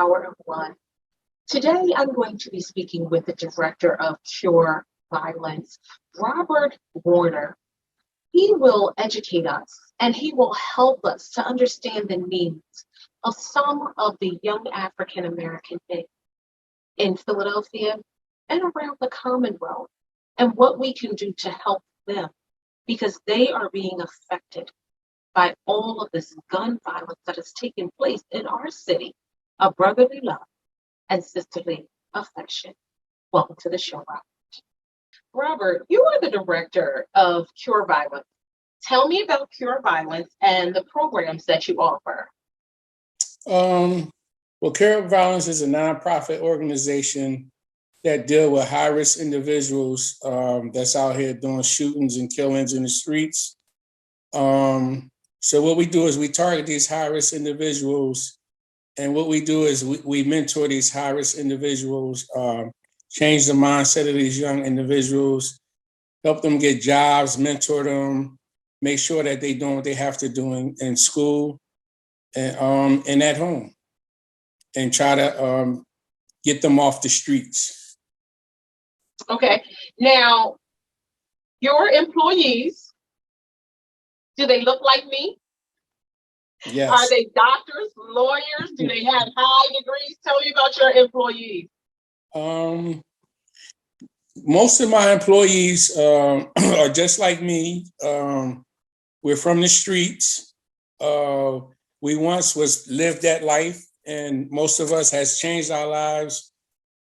Power of One. Today, I'm going to be speaking with the director of Cure Violence, Robert Warner. He will educate us and he will help us to understand the needs of some of the young African American men in Philadelphia and around the Commonwealth and what we can do to help them because they are being affected by all of this gun violence that has taken place in our city of brotherly love and sisterly affection. Welcome to the show, Robert. Robert, you are the director of Cure Violence. Tell me about Cure Violence and the programs that you offer. Well, Cure Violence is a nonprofit organization that deal with high-risk individuals that's out here doing shootings and killings in the streets. So what we do is we target these high-risk individuals, and what we do is we mentor these high-risk individuals, change the mindset of these young individuals, help them get jobs, mentor them, make sure that they're doing what they have to do in school and at home, and try to get them off the streets. Okay. Now, your employees, do they look like me? Yes. Are they doctors, lawyers? Do they have high degrees? Tell me about your employees. Most of my employees are just like me. We're from the streets. We once lived that life, and most of us has changed our lives.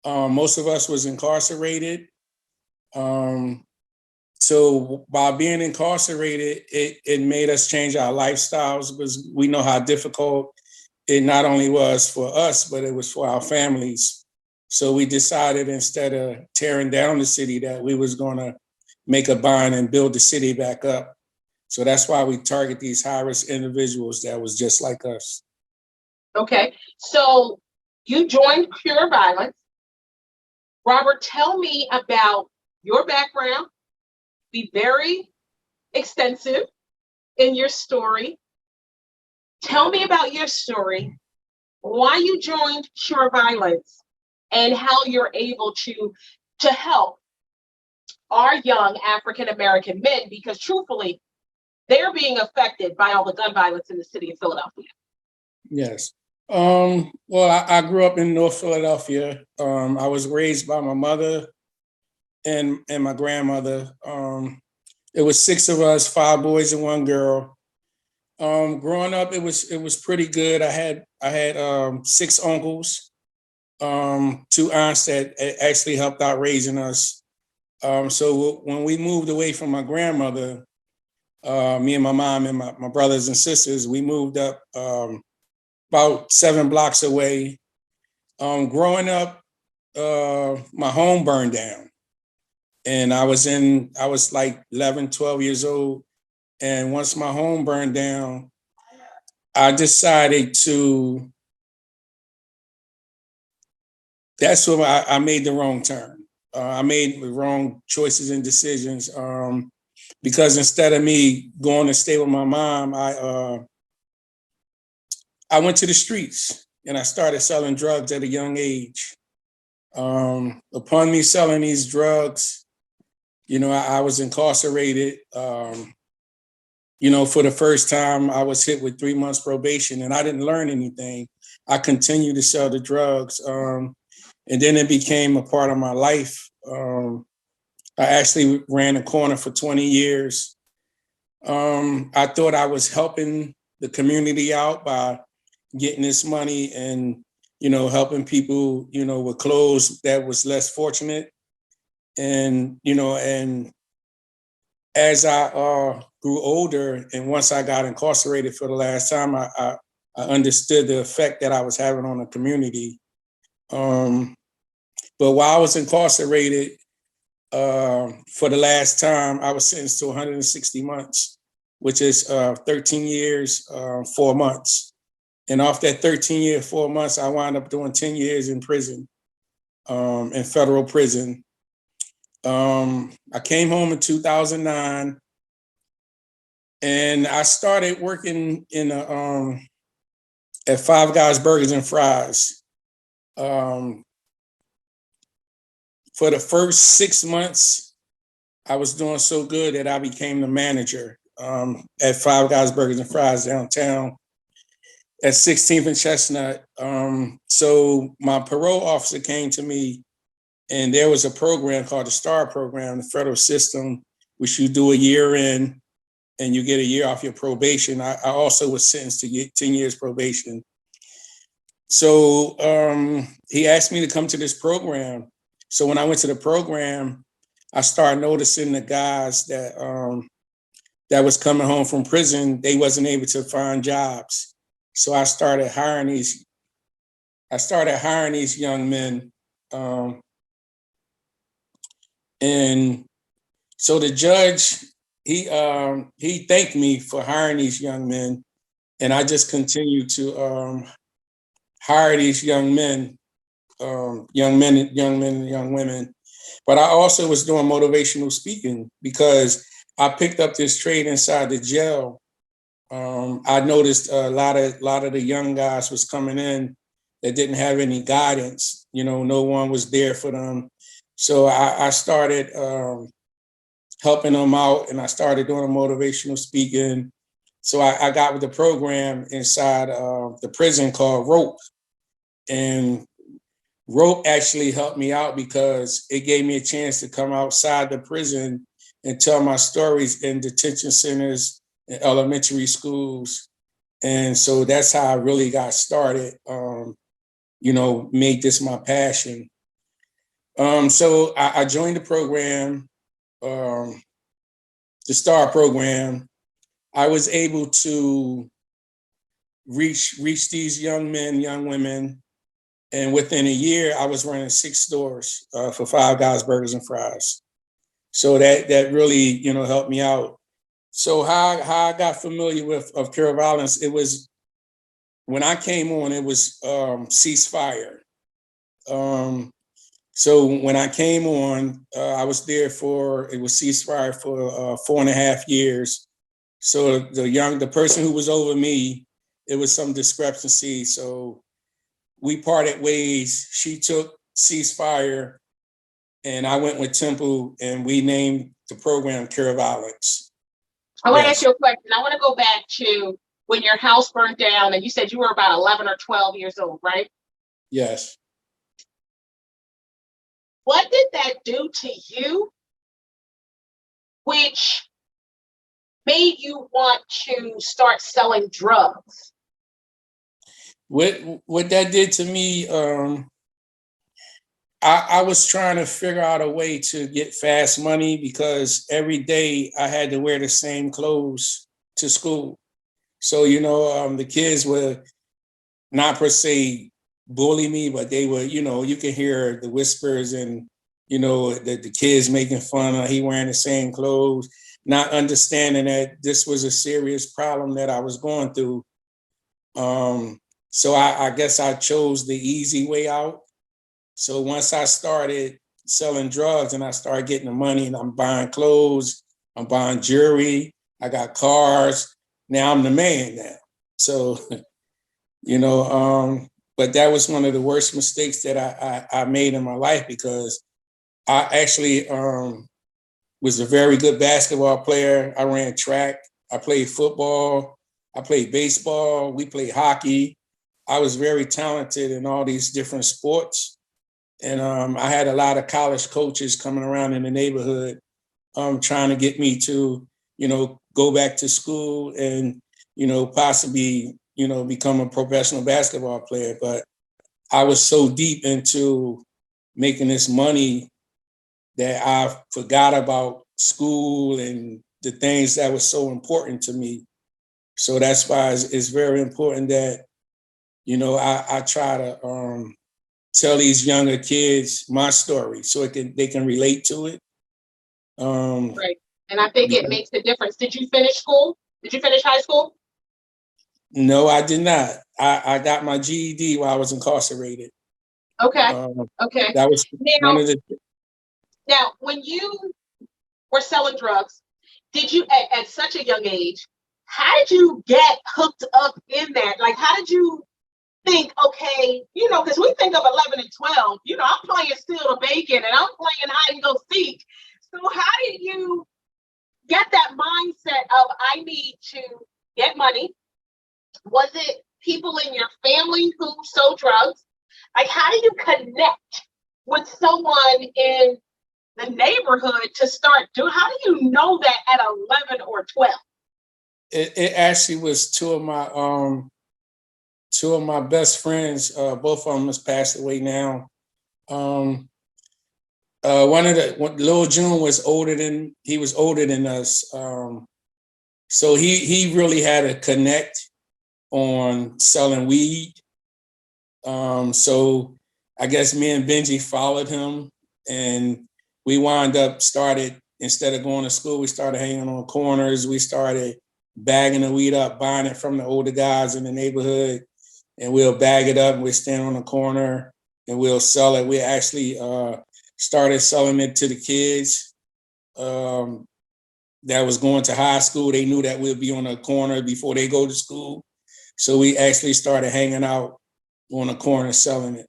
Most of us was incarcerated. So by being incarcerated, it made us change our lifestyles because we know how difficult it not only was for us, but it was for our families. So we decided instead of tearing down the city that we was gonna make a bind and build the city back up. So that's why we target these high-risk individuals that was just like us. Okay, so you joined Cure Violence. Robert, tell me about your background. Be very extensive in your story. Tell me about your story, why you joined Cure Violence, and how you're able to help our young African American men, because truthfully, they're being affected by all the gun violence in the city of Philadelphia. Yes. Well, I grew up in North Philadelphia. I was raised by my mother and my grandmother. It was 6 of us, 5 boys and 1 girl. Growing up, it was pretty good. I had 6 uncles, 2 aunts that actually helped out raising us. So when we moved away from my grandmother, me and my mom and my brothers and sisters, we moved up about 7 blocks away. Growing up, my home burned down. And I was like 11, 12 years old. And once my home burned down, I decided that's when I made the wrong turn. I made the wrong choices and decisions because instead of me going to stay with my mom, I went to the streets and I started selling drugs at a young age. Upon me selling these drugs, I was incarcerated. For the first time, I was hit with 3 months probation and I didn't learn anything. I continued to sell the drugs. And then it became a part of my life. I actually ran a corner for 20 years. I thought I was helping the community out by getting this money and, helping people, with clothes that was less fortunate. And, and as I grew older and once I got incarcerated for the last time, I understood the effect that I was having on the community. But while I was incarcerated, for the last time, I was sentenced to 160 months, which is 13 years, 4 months. And off that 13 year, 4 months, I wound up doing 10 years in prison, in federal prison. I came home in 2009 and I started working at Five Guys Burgers and Fries. Um, for the first 6 months, I was doing so good that I became the manager at Five Guys Burgers and Fries downtown at 16th and Chestnut. So my parole officer came to me, and there was a program called the STAR program, the federal system, which you do a year in and you get a year off your probation. I also was sentenced to get 10 years probation. So he asked me to come to this program. So when I went to the program, I started noticing the guys that was coming home from prison, they wasn't able to find jobs. So I started hiring these young men. And so the judge, he thanked me for hiring these young men. And I just continued to hire these young men, and young women. But I also was doing motivational speaking because I picked up this trade inside the jail. I noticed a lot of the young guys was coming in that didn't have any guidance. No one was there for them. So I started helping them out, and I started doing motivational speaking. So I got with the program inside the prison called ROPE, and ROPE actually helped me out because it gave me a chance to come outside the prison and tell my stories in detention centers and elementary schools. And so that's how I really got started, made this my passion. So I joined the program, the STAR program. I was able to reach these young men, young women, and within a year, I was running 6 stores for Five Guys Burgers and Fries. So that really, helped me out. So how I got familiar with Cure Violence, it was when I came on, it was ceasefire. So when I came on, I was there it was ceasefire for 4.5 years. So the person who was over me, it was some discrepancy. So we parted ways. She took ceasefire, and I went with Temple, and we named the program Cure Violence. I want to ask you a question. I want to go back to when your house burned down, and you said you were about 11 or 12 years old, right? Yes. What did that do to you, which made you want to start selling drugs? What that did to me, I was trying to figure out a way to get fast money because every day I had to wear the same clothes to school. So, the kids were not per se bully me, but they were, you can hear the whispers and, the kids making fun of he wearing the same clothes, not understanding that this was a serious problem that I was going through. So I guess I chose the easy way out. So once I started selling drugs and I started getting the money and I'm buying clothes, I'm buying jewelry, I got cars. Now I'm the man now. So, but that was one of the worst mistakes that I made in my life because I actually was a very good basketball player. I ran track. I played football. I played baseball. We played hockey. I was very talented in all these different sports. And I had a lot of college coaches coming around in the neighborhood trying to get me to, go back to school and, possibly, become a professional basketball player. But I was so deep into making this money that I forgot about school and the things that was so important to me. So that's why it's very important that, I try to tell these younger kids my story so they can relate to it. Right. And I think it makes a difference. Did you finish school? Did you finish high school? No, I did not. I got my GED while I was incarcerated. Okay. Okay. That was one of the. Now, when you were selling drugs, did you at such a young age, how did you get hooked up in that? Like, how did you think, okay, because we think of 11 and 12, I'm playing steal the bacon and I'm playing hide and go seek. So how did you get that mindset of I need to get money? Was it people in your family who sold drugs? Like, how do you connect with someone in the neighborhood to start doing? How do you know that at 11 or 12? It actually was two of my best friends. Both of them has passed away now. One of the Lil June was older than us. So he really had to connect on selling weed. So I guess me and Benji followed him, and we wound up started instead of going to school, we started hanging on corners. We started bagging the weed up, buying it from the older guys in the neighborhood, and we'll bag it up and we stand on the corner and we'll sell it. We actually started selling it to the kids that was going to high school. They knew that we'd be on a corner before they go to school. So we actually started hanging out on the corner selling it.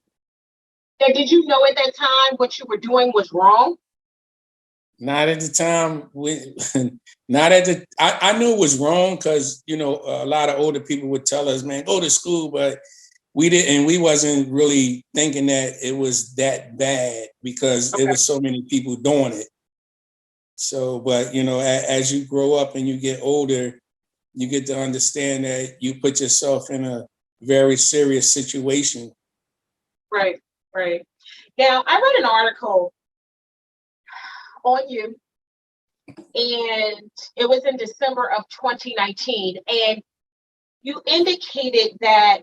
And did you know at that time what you were doing was wrong? Not at the time. Not at the. I knew it was wrong because a lot of older people would tell us, "Man, go to school," but we didn't. We wasn't really thinking that it was that bad because Okay. it was so many people doing it. So, but as you grow up and you get older, you get to understand that you put yourself in a very serious situation. Right, right. Now, I read an article on you, and it was in December of 2019, and you indicated that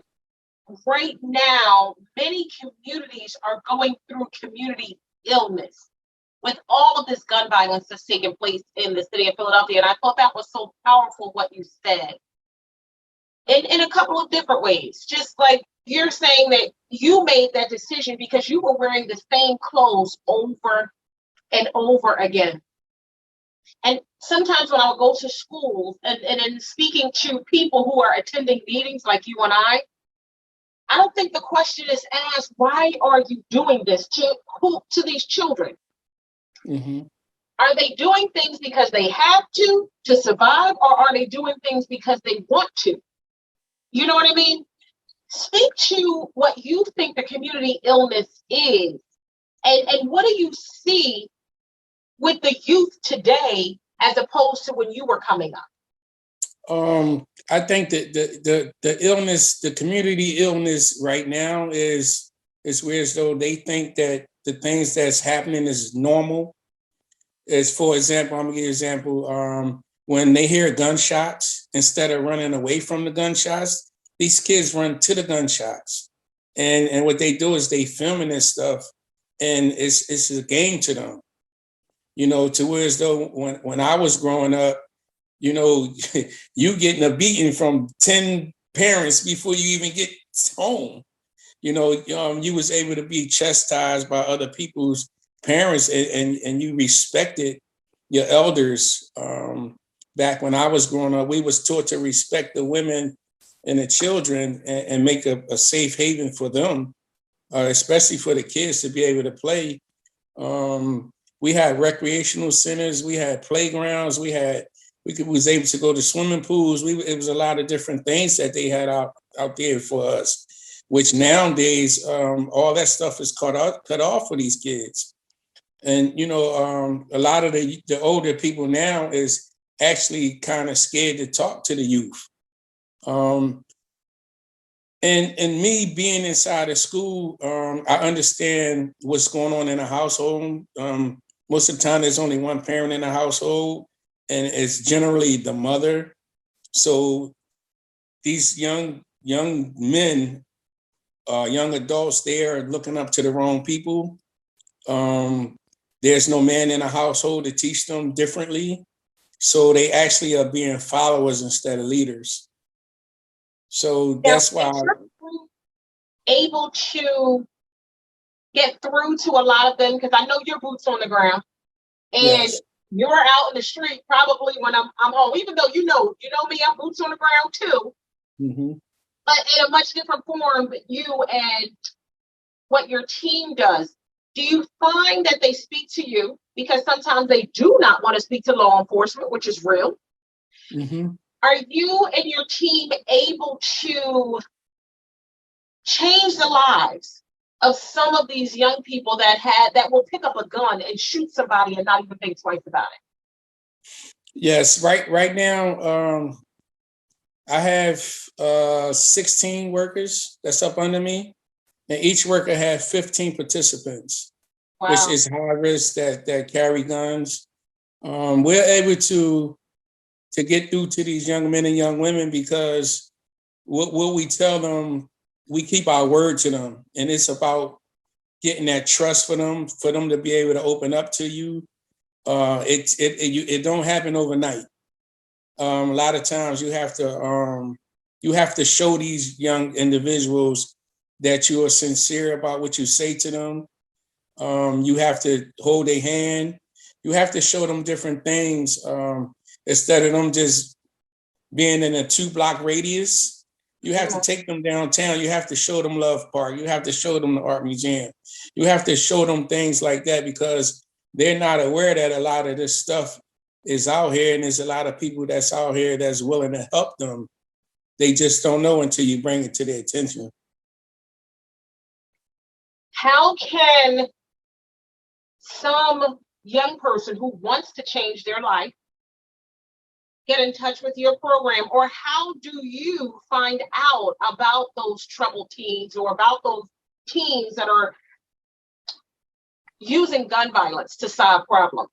right now, many communities are going through community illness with all of this gun violence that's taking place in the city of Philadelphia. And I thought that was so powerful what you said in a couple of different ways. Just like you're saying that you made that decision because you were wearing the same clothes over and over again. And sometimes when I would go to schools and in speaking to people who are attending meetings like you and I don't think the question is asked, why are you doing this to these children? Mm-hmm. Are they doing things because they have to survive, or are they doing things because they want to? You know what I mean? Speak to what you think the community illness is, and what do you see with the youth today as opposed to when you were coming up? I think that the illness, the community illness right now is weird, as though they think that the things that's happening is normal. As for example, I'm gonna give you an example. When they hear gunshots, instead of running away from the gunshots, these kids run to the gunshots. And what they do is they filming this stuff, and it's a game to them. To where as though when I was growing up, you getting a beating from 10 parents before you even get home. You was able to be chastised by other people's parents, and you respected your elders. Back when I was growing up, we was taught to respect the women and the children and make a safe haven for them, especially for the kids to be able to play. We had recreational centers, we had playgrounds, we was able to go to swimming pools. It was a lot of different things that they had out there for us, which nowadays all that stuff is cut off for these kids. And a lot of the older people now is actually kind of scared to talk to the youth. And me being inside of school, I understand what's going on in a household. Most of the time, there's only one parent in the household, and it's generally the mother. So these young men, young adults, they are looking up to the wrong people. There's no man in the household to teach them differently. So they actually are being followers instead of leaders. So that's why. Able to get through to a lot of them, because I know your boots on the ground, and Yes. you're out in the street probably when I'm home. Even though you know me, I'm boots on the ground too. Mm-hmm. but in a much different form, you and what your team does. Do you find that they speak to you? Because sometimes they do not want to speak to law enforcement, which is real. Mm-hmm. Are you and your team able to change the lives of some of these young people that will pick up a gun and shoot somebody and not even think twice about it? Yes, right now, I have 16 workers that's up under me, and each worker has 15 participants, which Wow. is high risk that carry guns. We're able to get through to these young men and young women because what we tell them, we keep our word to them, and it's about getting that trust for them to be able to open up to you. It don't happen overnight. A lot of times you have to show these young individuals that you are sincere about what you say to them. You have to hold their hand. You have to show them different things instead of them just being in a 2 block radius. You have to take them downtown. You have to show them Love Park. You have to show them the art museum. You have to show them things like that because they're not aware that a lot of this stuff is out here, and there's a lot of people that's out here that's willing to help them. They just don't know until you bring it to their attention. How can some young person who wants to change their life get in touch with your program, or how do you find out about those troubled teens or about those teens that are using gun violence to solve problems?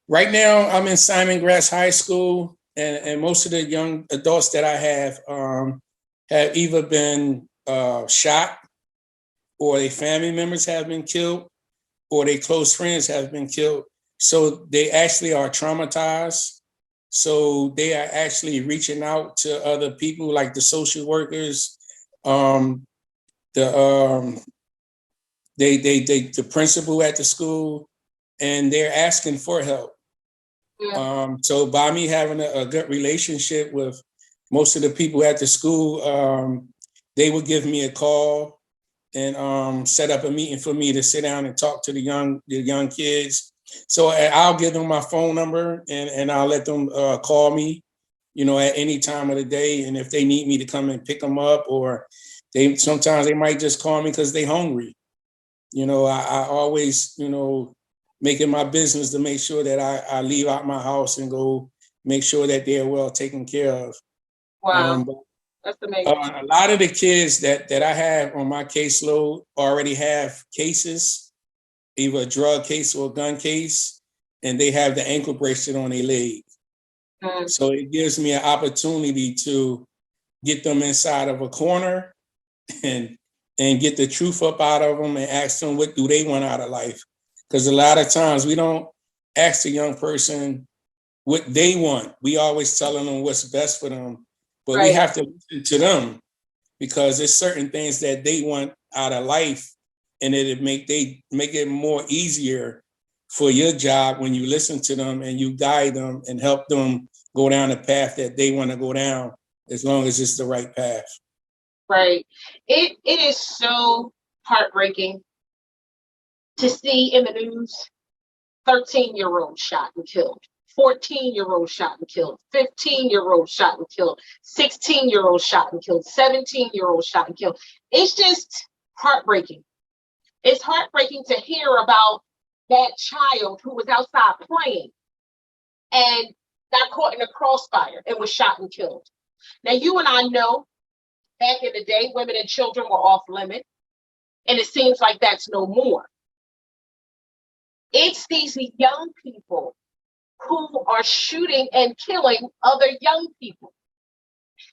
Right now, I'm in Simon Grass High School, and most of the young adults that I have either been shot, or their family members have been killed, or their close friends have been killed. So they actually are traumatized. So they are actually reaching out to other people like the social workers, um, the the principal at the school, and they're asking for help. Yeah. So by me having a good relationship with most of the people at the school, they would give me a call and set up a meeting for me to sit down and talk to the young kids. So I'll give them my phone number, and I'll let them call me, at any time of the day. And if they need me to come and pick them up, or sometimes they might just call me because they're hungry. I always, make it my business to make sure that I leave out my house and go make sure that they're well taken care of. Wow, But that's amazing. a lot of the kids that I have on my caseload already have cases, either a drug case or a gun case, and they have the ankle bracelet on their leg. Mm. So it gives me an opportunity to get them inside of a corner and get the truth up out of them and ask them what do they want out of life. Because a lot of times we don't ask the young person what they want. We always telling them what's best for them, but we Right. have to listen to them because there's certain things that they want out of life, and it make it more easier for your job when you listen to them and you guide them and help them go down the path that they want to go down, as long as it's the right path. Right. It is so heartbreaking to see in the news 13-year-old shot and killed, 14-year-old shot and killed, 15-year-old shot and killed, 16-year-old shot and killed, 17-year-old shot and killed. It's just heartbreaking. It's heartbreaking to hear about that child who was outside playing and got caught in a crossfire and was shot and killed. Now, you and I know back in the day, women and children were off limit, and it seems like that's no more. It's these young people who are shooting and killing other young people.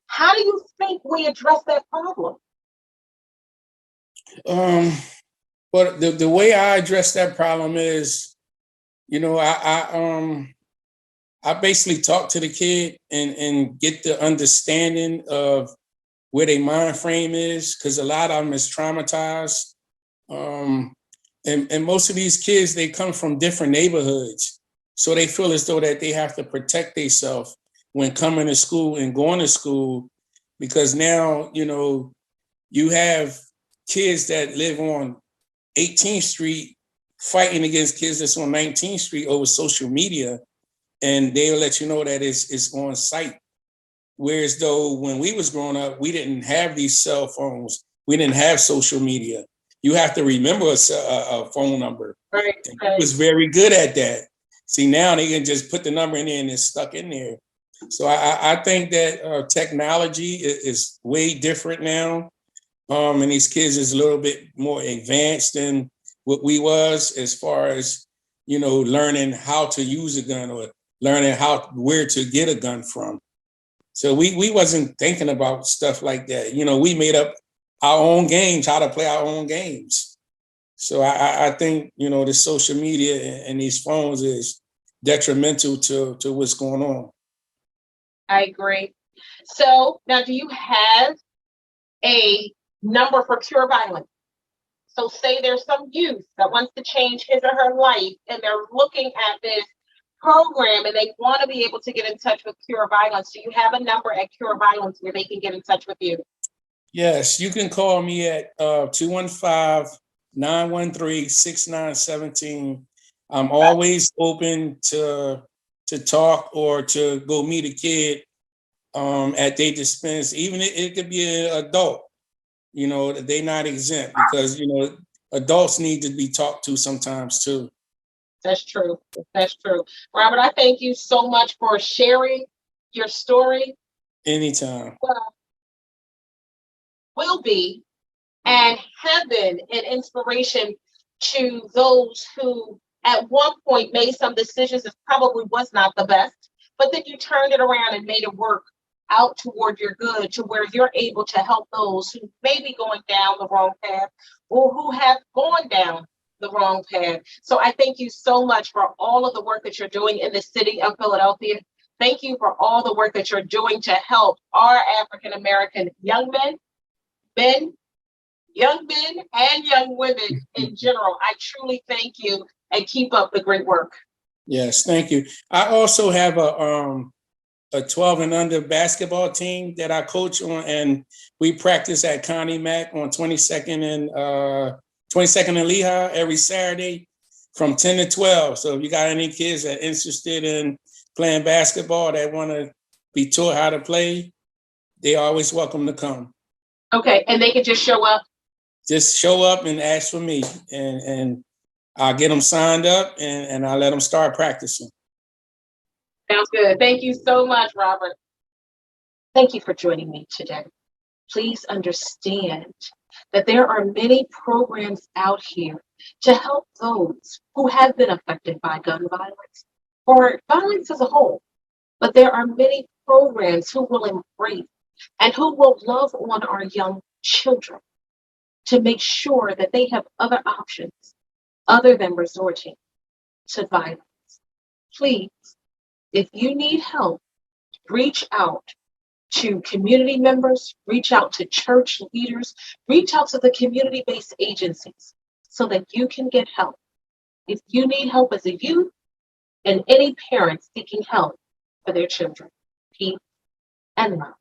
How do you think we address that problem? But the way I address that problem is, I basically talk to the kid and get the understanding of where their mind frame is, because a lot of them is traumatized. And most of these kids, they come from different neighborhoods. So they feel as though that they have to protect themselves when coming to school and going to school, because now, you have kids that live on 18th Street fighting against kids that's on 19th Street over social media, and they'll let you know that it's on site. Whereas though when we was growing up, we didn't have these cell phones. We didn't have social media. You have to remember a phone number. Right. And he was very good at that. See, now they can just put the number in there and it's stuck in there. So I think that technology is way different now. And these kids is a little bit more advanced than what we was, as far as, learning how to use a gun or learning where to get a gun from. So we wasn't thinking about stuff like that. We made up our own games, how to play our own games. So I think, the social media and these phones is detrimental to what's going on. I agree. So now, do you have a number for Cure Violence? So say there's some youth that wants to change his or her life and they're looking at this program and they want to be able to get in touch with Cure Violence. Do you have a number at Cure Violence where they can get in touch with you? Yes, you can call me at 215-913-6917. I'm always open to talk or to go meet a kid at their dispense. Even it could be an adult, they're not exempt, because, adults need to be talked to sometimes too. That's true. That's true. Robert, I thank you so much for sharing your story. Anytime. Will be and have been an inspiration to those who at one point made some decisions that probably was not the best, but then you turned it around and made it work out toward your good, to where you're able to help those who may be going down the wrong path or who have gone down the wrong path. So I thank you so much for all of the work that you're doing in the city of Philadelphia. Thank you for all the work that you're doing to help our African-American young men, young men and young women in general. I truly thank you and keep up the great work. Yes, thank you. I also have a 12 and under basketball team that I coach on, and we practice at Connie Mack on 22nd and 22nd and Lehigh every Saturday from 10 to 12. So if you got any kids that are interested in playing basketball, that want to be taught how to play, they're always welcome to come. Okay, and they can just show up? Just show up and ask for me, and I'll get them signed up, and I'll let them start practicing. Sounds good. Thank you so much, Robert. Thank you for joining me today. Please understand that there are many programs out here to help those who have been affected by gun violence or violence as a whole. But there are many programs who will embrace and who will love on our young children to make sure that they have other options other than resorting to violence. Please, if you need help, reach out to community members, reach out to church leaders, reach out to the community-based agencies so that you can get help. If you need help as a youth, and any parents seeking help for their children, peace and love.